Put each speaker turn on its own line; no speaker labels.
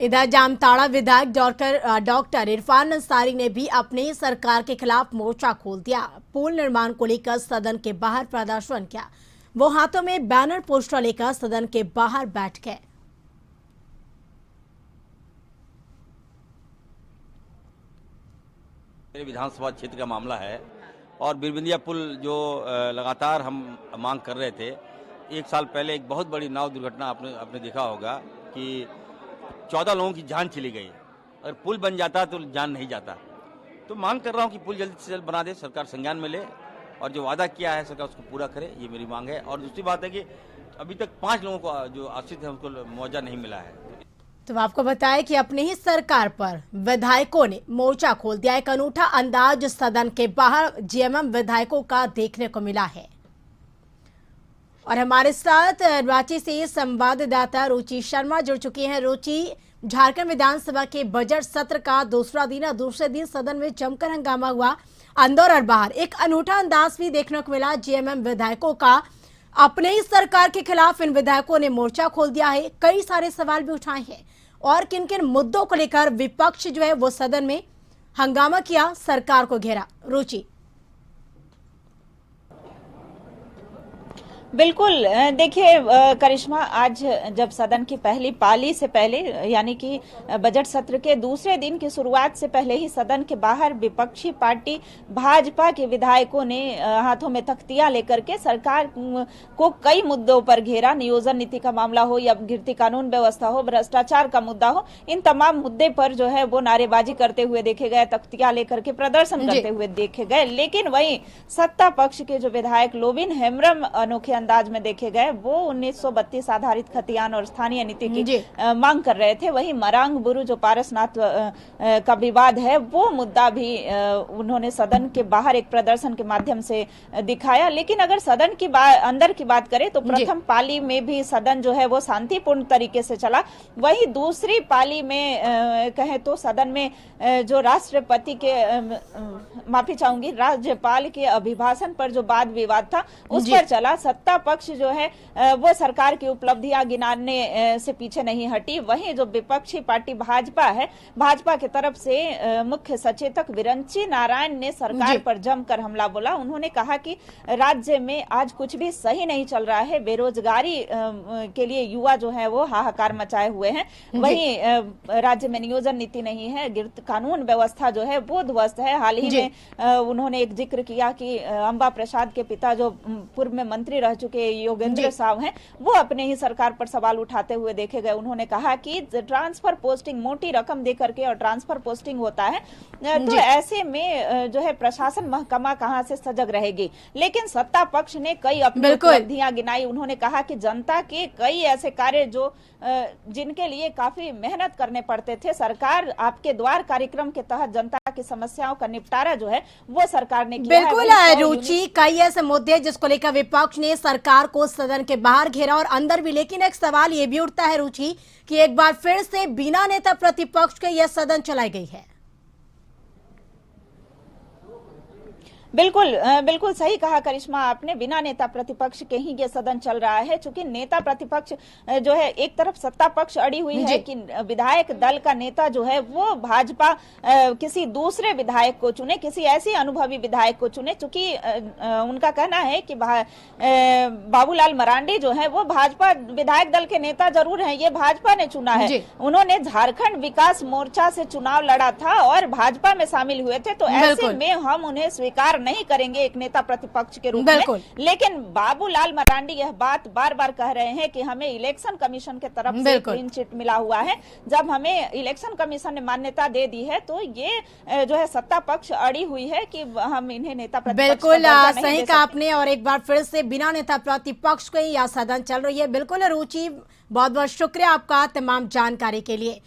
इधर जामताड़ा विधायक डॉक्टर इरफान अंसारी ने भी अपनी सरकार के खिलाफ मोर्चा खोल दिया। पुल निर्माण को लेकर सदन के बाहर प्रदर्शन किया। वो हाथों में बैनर पोस्टर लेकर सदन के बाहर बैठ गए।
मेरे विधानसभा क्षेत्र का मामला है और बिरबिंदिया पुल जो लगातार हम मांग कर रहे थे। एक साल पहले एक बहुत बड़ी नाव दुर्घटना आपने देखा होगा कि 14 लोगों की जान चली गई। अगर पुल बन जाता तो जान नहीं जाता। तो मांग कर रहा हूं कि पुल जल्द से जल्द बना दे, सरकार संज्ञान में ले और जो वादा किया है सरकार उसको पूरा करे, ये मेरी मांग है। और दूसरी बात है कि अभी तक 5 लोगों को जो आश्रित है उनको मुआवजा नहीं मिला है।
तो आपको बताया कि अपनी ही सरकार पर विधायकों ने मोर्चा खोल दिया। एक अनूठा अंदाज सदन के बाहर जेएमएम विधायकों का देखने को मिला है। और हमारे साथ रांची से संवाददाता रुचि शर्मा जुड़ चुकी हैं। रुचि, झारखंड विधानसभा के बजट सत्र का दूसरा दिन और दूसरे दिन सदन में जमकर हंगामा हुआ। अंदर और बाहर एक अनूठा अंदाज भी देखने को मिला जेएमएम विधायकों का। अपने ही सरकार के खिलाफ इन विधायकों ने मोर्चा खोल दिया है। कई सारे सवाल भी उठाए हैं और किन किन मुद्दों को लेकर विपक्ष जो है वो सदन में हंगामा किया, सरकार को घेरा। रुचि,
बिल्कुल। देखिए करिश्मा, आज जब सदन की पहली पाली से पहले यानी कि बजट सत्र के दूसरे दिन की शुरुआत से पहले ही सदन के बाहर विपक्षी पार्टी भाजपा के विधायकों ने हाथों में तख्तियां लेकर के सरकार को कई मुद्दों पर घेरा। नियोजन नीति का मामला हो या गिरती कानून व्यवस्था हो, भ्रष्टाचार का मुद्दा हो, इन तमाम मुद्दे पर जो है वो नारेबाजी करते हुए देखे गए, तख्तियां लेकर के प्रदर्शन करते हुए देखे गए। लेकिन वहीं सत्ता पक्ष के जो विधायक लोबिन हेम्ब्रम अनोखे अंदाज में देखे गए, वो 1932 आधारित खतियान और स्थानीय नीति की मांग कर रहे थे। वही मरांग बुरु जो पारसनाथ का विवाद है, वो मुद्दा भी उन्होंने सदन के बाहर एक प्रदर्शन के माध्यम से दिखाया। लेकिन अगर सदन की अंदर की बात करें तो प्रथम पाली में भी सदन जो है वो शांतिपूर्ण तरीके से चला। वही दूसरी पाली में कहें तो सदन में जो राष्ट्रपति के माफी चाहूंगी राज्यपाल के अभिभाषण पर जो वाद विवाद था उस पर चला। सत्ता पक्ष जो है वो सरकार की उपलब्धियां गिनाने से पीछे नहीं हटी। वहीं जो विपक्षी पार्टी भाजपा है, भाजपा की तरफ से मुख्य सचेतक विरंची नारायण ने सरकार पर जमकर हमला बोला। उन्होंने कहा कि राज्य में आज कुछ भी सही नहीं चल रहा है, बेरोजगारी के लिए युवा जो है वो हाहाकार मचाए हुए हैं। वहीं राज्य में नियोजन नीति नहीं है, कानून व्यवस्था जो है वो ध्वस्त है। हाल ही में उन्होंने एक जिक्र किया कि अंबा प्रसाद के पिता जो पूर्व में मंत्री रह चुके योगेंद्र साहब हैं, वो अपने ही सरकार पर सवाल उठाते हुए देखे गए। उन्होंने कहा कि ट्रांसफर पोस्टिंग मोटी रकम दे करके और ट्रांसफर पोस्टिंग होता है, तो ऐसे में जो है प्रशासन महकमा कहां से सजग रहेगी। लेकिन सत्ता पक्ष ने कई अपनी उपलब्धियां गिनाई। उन्होंने कहा कि जनता के कई ऐसे कार्य जो जिनके लिए काफी मेहनत करने पड़ते थे, सरकार आपके द्वार कार्यक्रम के तहत जनता की समस्याओं का निपटारा जो है वो सरकार ने किया।
बिल्कुल रुचि, कई ऐसे मुद्दे जिसको लेकर विपक्ष ने सरकार को सदन के बाहर घेरा और अंदर भी। लेकिन एक सवाल ये भी उठता है रुचि कि एक बार फिर से बिना नेता प्रतिपक्ष के यह सदन चलाई गई है।
बिल्कुल बिल्कुल सही कहा करिश्मा आपने, बिना नेता प्रतिपक्ष के ही ये सदन चल रहा है। चूंकि नेता प्रतिपक्ष जो है, एक तरफ सत्ता पक्ष अड़ी हुई है कि विधायक दल का नेता जो है वो भाजपा किसी दूसरे विधायक को चुने, किसी ऐसी अनुभवी विधायक को चुने। चूंकि उनका कहना है कि बाबूलाल मरांडी जो है वो भाजपा विधायक दल के नेता जरूर है, ये भाजपा ने चुना है। उन्होंने झारखंड विकास मोर्चा से चुनाव लड़ा था और भाजपा में शामिल हुए थे, तो ऐसे में हम उन्हें स्वीकार नहीं करेंगे एक नेता प्रतिपक्ष के रूप में। लेकिन बाबूलाल मरांडी यह बात बार बार कह रहे हैं कि हमें इलेक्शन कमीशन के तरफ से क्लीन चिट मिला हुआ है। जब हमें इलेक्शन कमीशन ने मान्यता दे दी है तो ये जो है सत्ता पक्ष अड़ी हुई है कि हम इन्हें नेता प्रतिपक्ष
बिल्कुल सही कहा आपने। और एक बार फिर से बिना नेता प्रतिपक्ष के यह सदन चल रही है। बिल्कुल रुचि, बहुत बहुत शुक्रिया आपका तमाम जानकारी के लिए।